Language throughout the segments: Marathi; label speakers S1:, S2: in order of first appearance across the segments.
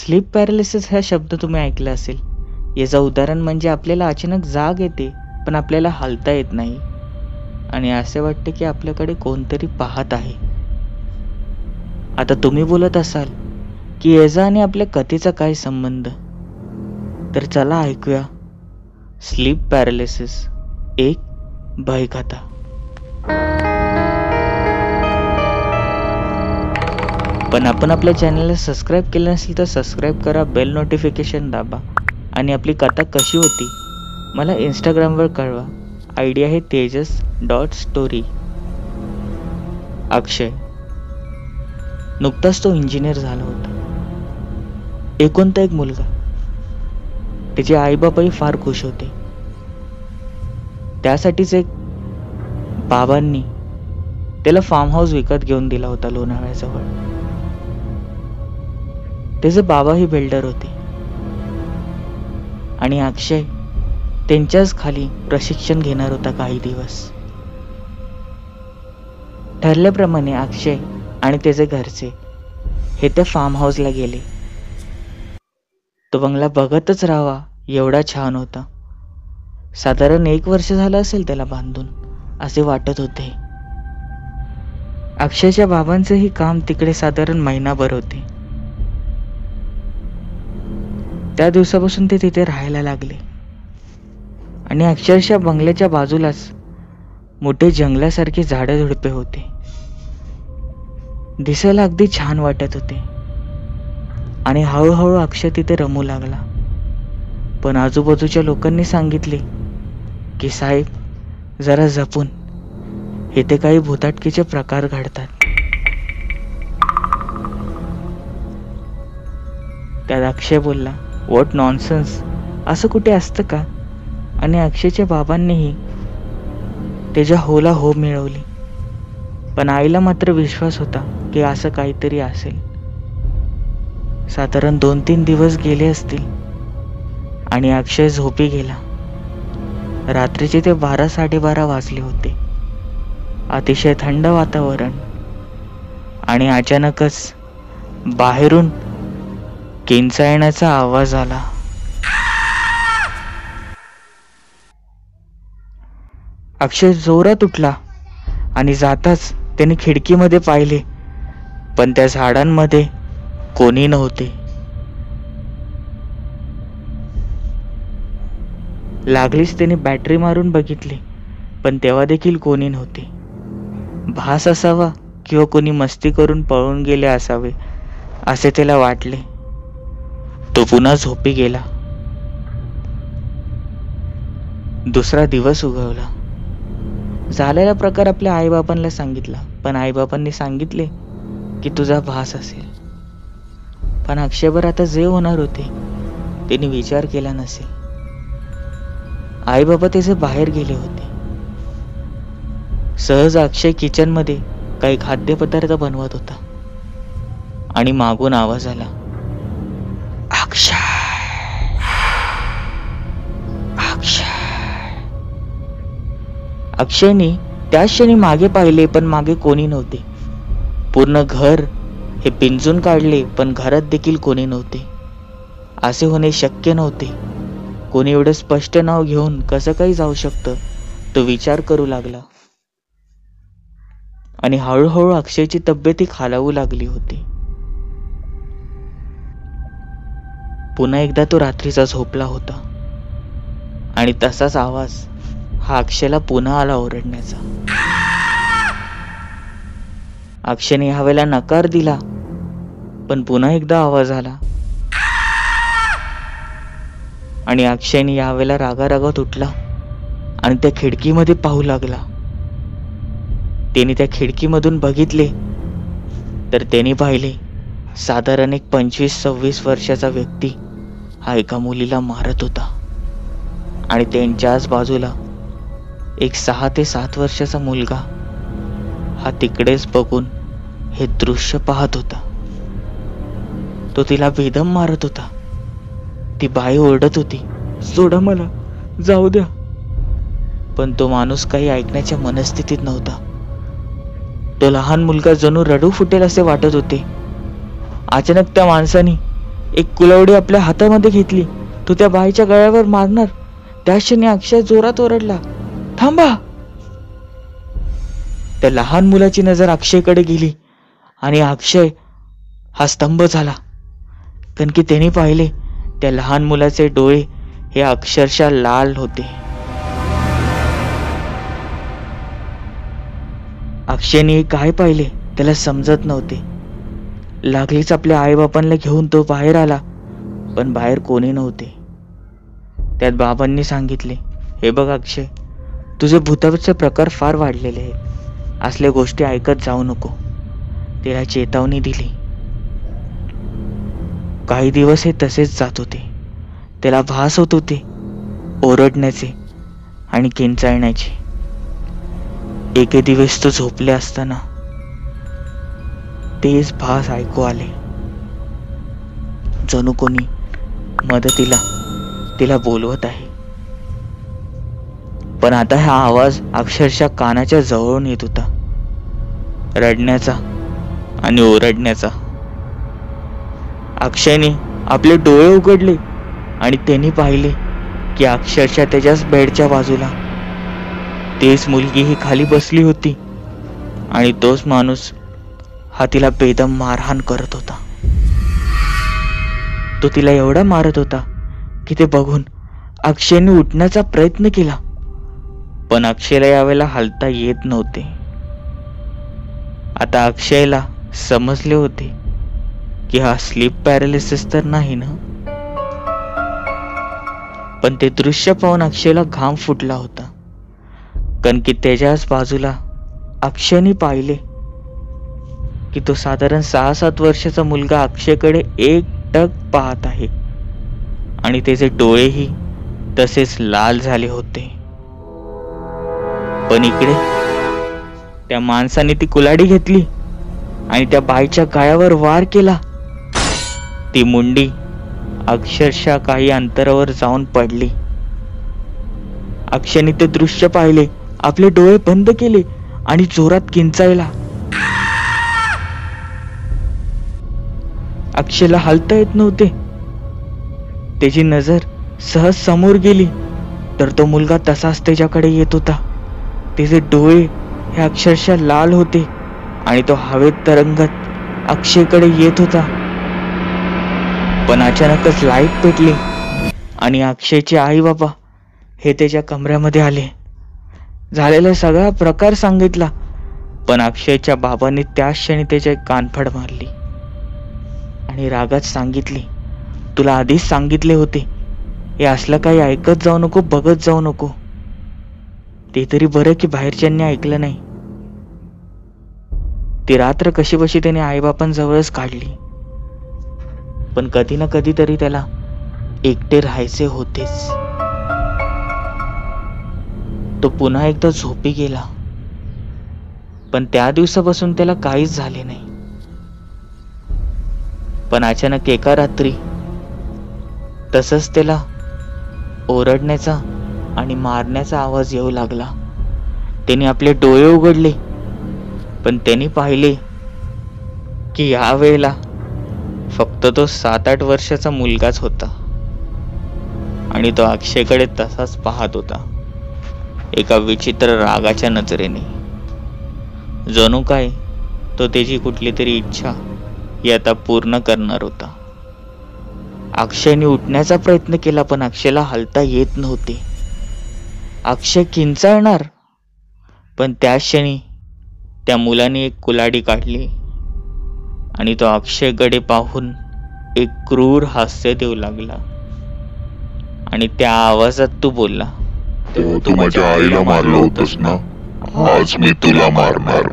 S1: स्लीप पॅरालिसिस हा शब्द तुम्ही ऐकला असेल. याचं उदाहरण म्हणजे आपल्याला अचानक जाग येते पण आपल्याला हालता येत नाही आणि असे वाटते की आपल्याकडे कोणतरी पाहत आहे. आता तुम्ही बोलत असाल की याचा आणि आपल्या कथेचा काय संबंध? तर चला ऐकूया स्लीप पॅरालिसिस, एक भयकथा. पण आपण आपल्या चॅनलला सबस्क्राईब केलं नसेल तर सबस्क्राईब करा, बेल नोटिफिकेशन दाबा आणि आपली कथा कशी होती मला इंस्टाग्रामवर कळवा. आयडी आहे tejas.story. अक्षय नुकताच तो इंजिनियर झाला होता. एकुलता एक मुलगा. त्याचे आईबापाही फार खुश होते. त्यासाठीच एक बाबांनी त्याला फार्म हाऊस विकत घेऊन दिला होता लोणावळ्याजवळ. त्याचे बाबाही बिल्डर होते आणि अक्षय त्यांच्याच खाली प्रशिक्षण घेणार होता काही दिवस. ठरल्याप्रमाणे अक्षय आणि त्याचे घरचे हे त्या फार्म हाऊसला गेले. तो बंगला बघतच राहावा एवढा छान होता. साधारण 1 वर्ष झालं असेल त्याला बांधून असे वाटत होते. अक्षयच्या बाबांचेही काम तिकडे साधारण महिनाभर होते. त्या दिवसापासून ते तिथे राहायला लागले आणि अक्षरशः बंगल्याच्या बाजूलाच मोठे जंगलासारखे झाडे झुडपे होते. दिसायला अगदी छान वाटत होते आणि हळूहळू अक्षय तिथे रमू लागला. पण आजूबाजूच्या लोकांनी सांगितले की साहेब जरा जपून, इथे काही भुताटकीचे प्रकार घडतात. त्यात अक्षय बोलला, व्हॉट नॉनसेन्स, असं कुठे असतं का? आणि अक्षयच्या बाबांनीही त्याच्या होला हो मिळवली. पण आईला मात्र विश्वास होता की असं काहीतरी असेल. साधारण 2-3 दिवस गेले असतील आणि अक्षय झोपी गेला. रात्रीचे ते 12-12:30 वाजले होते. अतिशय थंड वातावरण आणि अचानकच बाहेरून किंचाळण्याचा आवाज आला. अक्षय जोरात उठला आणि जाताच त्याने खिडकीमध्ये पाहिले, पण त्या झाडांमध्ये कोणी नव्हते. लागलीच त्याने बॅटरी मारून बघितली, पण तेव्हा देखील कोणी नव्हते. भास असावा किंवा कोणी मस्ती करून पळून गेले असावे असे त्याला वाटले. तो पुन्हा झोपी गेला. दुसरा दिवस उगवला. झालेला प्रकार आपल्या आईबापांना सांगितला, पण आईबापांनी सांगितले की तुझा भास असेल. पण अक्षयभर आता जे होणार होते त्यांनी विचार केला नसेल. आईबाबा त्याचे बाहेर गेले होते. सहज अक्षय किचन मध्ये काही खाद्यपदार्थ बनवत होता आणि मागून आवाज आला, अक्षय अक्षय. अक्षयने त्याच क्षणी मागे पाहिले, पण मागे कोणी नव्हते. पूर्ण घर हे पिंजून काढले, पण घरात देखील कोणी नव्हते. असे होणे शक्य नव्हते. कोणी एवढं स्पष्ट नाव घेऊन कसं काही जाऊ शकतं, तो विचार करू लागला. आणि हळूहळू अक्षयची तब्येत खालावू लागली होती. पुन्हा एकदा तो रात्रीचा झोपला होता आणि तसाच आवाज हा अक्षयला पुन्हा आला ओरडण्याचा. अक्षयने ह्यावेळेला नकार दिला, पण पुन्हा एकदा आवाज आला आणि अक्षयने यावेळेला रागारागात उठला आणि त्या खिडकीमध्ये पाहू लागला. त्याने त्या खिडकीमधून बघितले तर त्याने पाहिले साधारण एक 25-26 वर्षाचा व्यक्ती हा एका मुलीला मारत होता आणि त्यांच्याच बाजूला एक 6 ते 7 वर्षाचा मुलगा हा तिकडेच बघून हे दृश्य पाहत होता. तो तिला बेदम मारत होता. ती बाई ओरडत होती, सोडा मला, जाऊ द्या. पण तो माणूस काही ऐकण्याच्या मनस्थितीत नव्हता. तो लहान मुलगा जणू रडू फुटेल असे वाटत होते. अचानक त्या माणसाने एक कुलवडी आपल्या हातामध्ये घेतली. तो त्या बाईच्या गळ्यावर मारणार त्या क्षणी अक्षय जोरात ओरडला, थांबा. त्या लहान मुलाची नजर अक्षयकडे गेली आणि अक्षय हा स्तंभ झाला. कारण की त्याने पाहिले त्या लहान मुलाचे डोळे हे अक्षरशः लाल होते. अक्षयने काय पाहिले त्याला समजत नव्हते. लागलीच आपल्या आईबापांना घेऊन तो बाहेर आला, पण बाहेर कोणी नव्हते. त्यात बाबांनी सांगितले, हे बघ अक्षय, तुझे भूताचे प्रकार फार वाढलेले आहेत. असल्या गोष्टी ऐकत जाऊ नको. त्याला चेतावणी दिली. काही दिवस हे तसेच जात होते. त्याला भास होत होते ओरडण्याचे आणि किंचाळण्याचे. एके दिवस तो झोपले असताना तेच भास ऐकू आले. जणू कोणी मदतीला तिला बोलवत आहे. पण आता हा आवाज अक्षरशः कानाच्या जवळून येत होता, रडण्याचा आणि ओरडण्याचा. अक्षयने आपले डोळे उघडले आणि त्यांनी पाहिले की अक्षरशः त्याच्याच बेडच्या बाजूला तेच मुलगी ही खाली बसली होती आणि तोच माणूस हा तिला बेदम मारहाण करत होता. तो तिला एवढा मारत होता की ते बघून अक्षयने उठण्याचा प्रयत्न केला, पण अक्षयला यावेळेला हलता येत नव्हते. आता अक्षयला समजले होते की हा स्लीप पॅरालिसिस तर नाही ना. पण ते दृश्य पाहून अक्षयला घाम फुटला होता. कारण की त्याच्याच बाजूला अक्षयने पाहिले की तो साधारण 6-7 वर्षाचा मुलगा अक्षयकडे एकटक पाहत आहे आणि त्याचे डोळेही तसेच लाल झाले होते. पण इकडे त्या माणसाने ती कुल्हाडी घेतली आणि त्या बाईच्या गळ्यावर वार केला. ती मुंडी अक्षरशः काही अंतरावर जाऊन पडली. अक्षयने ते दृश्य पाहिले, आपले डोळे बंद केले आणि जोरात किंचाळला. अक्षयला हलता येत नव्हते. त्याची नजर सहज समोर गेली तर तो मुलगा तसाच त्याच्याकडे येत होता. त्याचे डोळे हे अक्षरशः लाल होते आणि तो हवेत तरंगत अक्षयकडे येत होता. पण अचानकच लाईट पेटली आणि अक्षयचे आई बाबा हे त्याच्या कमऱ्यामध्ये आले. झालेला सगळा प्रकार सांगितला, पण अक्षयच्या बाबांनी त्याच क्षणी त्याच्या कानफड मारली आणि रागात सांगितले, तुला आधीच सांगितले होते हे असलं काही ऐकत जाऊ नको, बघत जाऊ नको. ते तरी बरं की बाहेरच्यांनी ऐकलं नाही. ती रात्र कशी बशी त्याने आईबापांजवळच काढली. पण कधी ना कधी तरी त्याला एकटे राहायचे होतेच. तो पुन्हा एकदा झोपी गेला, पण त्या दिवसापासून त्याला काहीच झाले नाही. पण अचानक एका रात्री तसंच त्याला ओरडण्याचा आणि मारण्याचा आवाज येऊ लागला. त्याने आपले डोळे उघडले, पण त्यांनी पाहिले की यावेळेला फक्त तो 7-8 वर्षाचा मुलगाच होता आणि तो अक्षयकडे तसाच पाहत होता, एका विचित्र रागाच्या नजरेने. जणू काय तो त्याची कुठली तरी इच्छा ही आता पूर्ण करणार होता. अक्षयने उठण्याचा प्रयत्न केला, पण अक्षयला हलता येत नव्हते. अक्षय किंचाळणार, पण त्या क्षणी त्या मुलाने एक कुल्हाडी काढली आणि तो अक्षयकडे पाहून एक क्रूर हास्य देऊ लागला आणि त्या आवाजात तो बोलला,
S2: तू माझ्या आईला मारलं होतंस ना, आज मी तुला मारणार.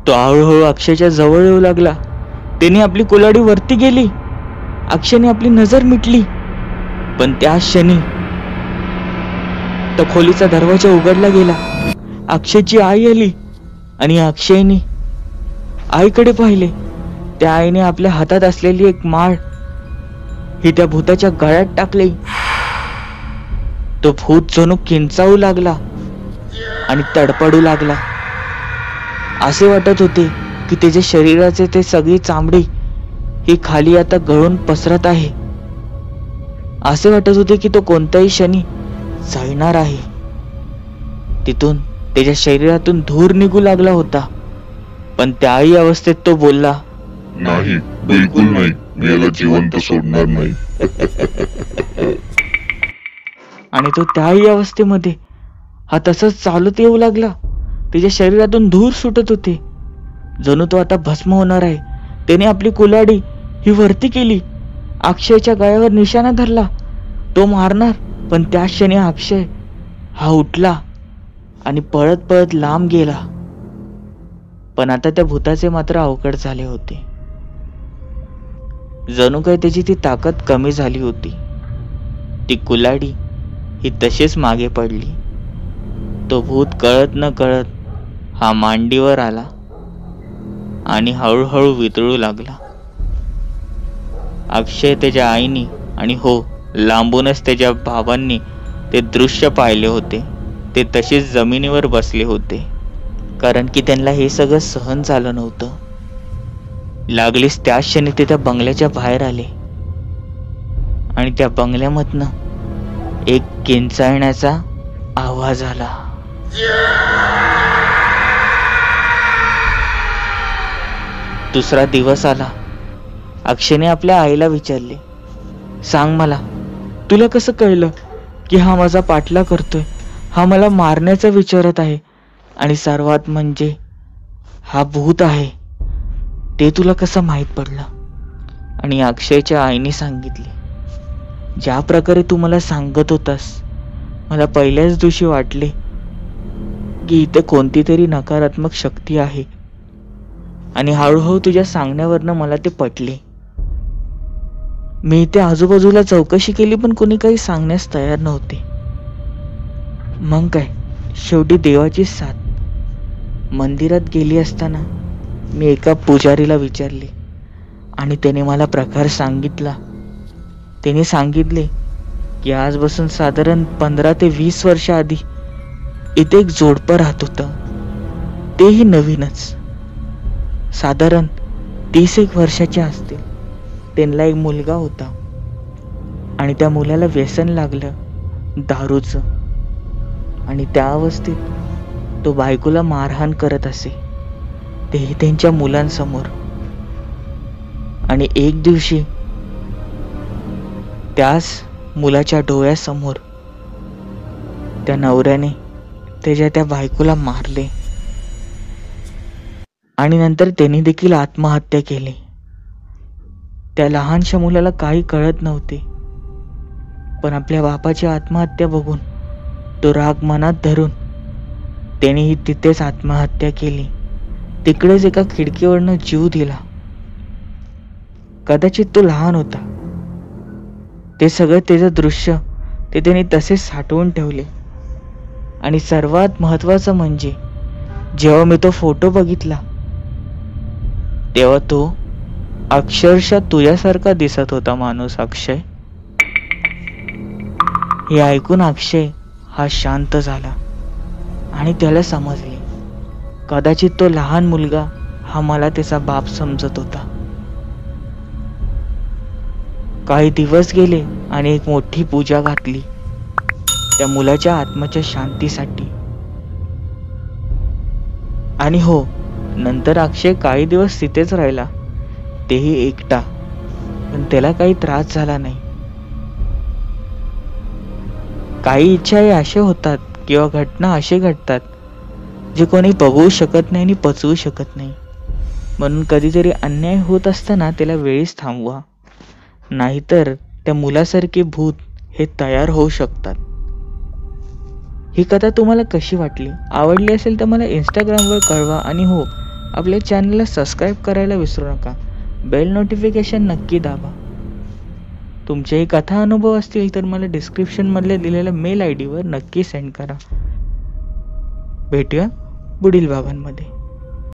S1: तो हळूहळू अक्षयच्या जवळ येऊ लागला. त्याने आपली कुल्हाडी वरती गेली. अक्षयने आपली नजर मिटली, पण त्या क्षणी त्या खोलीचा दरवाजा उघडला गेला. अक्षयची आई आली आणि अक्षयने आईकडे पाहिले. त्या आईने आपल्या हातात असलेली एक माळ ही त्या भूताच्या गळ्यात टाकली. तो भूत जणू किंचाळू लागला आणि तडपडू लागला. असे वाटत होते की त्याच्या शरीराचे ते सगळी चामडी ही खाली आता गळून पसरत आहे. असे वाटत होते की तो कोणत्याही क्षणी जळणार आहे. तिथून त्याच्या शरीरातून धूर निघू लागला होता. पण त्याही अवस्थेत तो बोलला,
S2: नाही, बिलकुल नाही, मी याला जिवंत सोडणार नाही.
S1: आणि तो त्याही अवस्थेमध्ये हा तसंच चालत येऊ लागला. त्याच्या शरीरातून धूर सुटत होते, जणू तो आता भस्म होणार आहे. त्याने आपली कुल्हाडी ही वरती केली, अक्षयच्या गळ्यावर निशाणा धरला. तो मारणार, पण त्याच क्षणी अक्षय हा उठला आणि पळत पळत लांब गेला. पण आता त्या भूताचे मात्र अवघड झाले होते. जणू काही त्याची ती ताकद कमी झाली होती. ती कुल्हाडी ही तशीच मागे पडली. तो भूत कळत न कळत हा मांडीवर आला आणि हळूहळू वितळू लागला. अक्षय त्याच्या आईनी आणि हो, लांबूनच त्याच्या बाबांनी ते दृश्य पाहिले होते. ते तसेच जमिनीवर बसले होते, कारण की त्यांना हे सगळं सहन झालं नव्हतं. लागलीच त्याच क्षणी ते त्या बंगल्याच्या बाहेर आले आणि त्या बंगल्यामधनं एक किंचाळण्याचा आवाज आला. दुसरा दिवस आला. अक्षयने आपल्या आईला विचारले, सांग मला, तुला कसं कळलं की हा माझा पाठला करतोय, हा मला मारण्याचा विचारत आहे, आणि सर्वात म्हणजे हा भूत आहे, ते तुला कसं माहीत पडलं? आणि अक्षयच्या आईने सांगितले, ज्या प्रकारे तू मला सांगत होतास, मला पहिल्याच दिवशी वाटले की इथे कोणती तरी नकारात्मक शक्ती आहे, आणि हळूहळू तुझ्या सांगण्यावरनं मला ते पटले. मी इथे आजूबाजूला चौकशी केली, पण कोणी काही सांगण्यास तयार नव्हते. मग काय, शेवटी देवाची साथ. मंदिरात गेली असताना मी एका पुजारीला विचारले आणि त्याने मला प्रकार सांगितला. त्याने सांगितले की आजपासून साधारण 15 ते 20 वर्ष आधी इथे एक जोडपं राहत होतं. तेही नवीनच, साधारण 30 वर्षाचे असतील. त्यांना एक मुलगा होता आणि त्या मुलाला व्यसन लागलं दारूचं, आणि त्या अवस्थेत तो बायकोला मारहाण करत असे, तेही त्यांच्या मुलांसमोर. आणि एक दिवशी त्याच मुलाच्या डोळ्यासमोर त्या नवऱ्याने त्याच्या त्या बायकोला मारले आणि नंतर त्यांनी देखील आत्महत्या केली. त्या लहानशा मुलाला काही कळत नव्हते, पण आपल्या बापाची आत्महत्या बघून तो राग मनात धरून त्यानेही तिथेच आत्महत्या केली. तिकडेच एका खिडकीवरनं जीव दिला. कदाचित तो लहान होता. ते सगळं त्याचं दृश्य ते त्याने तसेच साठवून ठेवले. आणि सर्वात महत्वाचं म्हणजे जेव्हा मी तो फोटो बघितला, तेव्हा तो अक्षरशः तुझ्यासारखा दिसत होता माणूस. अक्षय, हे ऐकून अक्षय हा शांत झाला आणि त्याला समजले, कदाचित तो लहान मुलगा हा मला त्याचा बाप समजत होता. काही दिवस गेले आणि एक मोठी पूजा घातली त्या मुलाच्या आत्म्याच्या शांतीसाठी. आणि हो, नंतर अक्षय काही दिवस तिथेच राहिला, तेही एकटा, पण त्याला काही त्रास झाला नाही. काही इच्छाही अशा होतात किंवा घटना असे घडतात जे कोणी बघू शकत नाही आणि पचवू शकत नाही. म्हणून कधीतरी अन्याय होत असताना त्याला वेळीच थांबवा, नाहीतर त्या मुलासारखे भूत हे तयार होऊ शकतात. ही कथा तुम्हाला कशी वाटली? आवडली असेल तर मला इंस्टाग्रामवर कळवा. आणि हो, आपल्या चॅनलला सबस्क्राईब करायला विसरू नका. बेल नोटिफिकेशन नक्की दाबा. तुमचेही कथा अनुभव असतील तर मला डिस्क्रिप्शनमधल्या दिलेल्या मेल ID वर नक्की सेंड करा. भेटूया पुढील भागांमध्ये.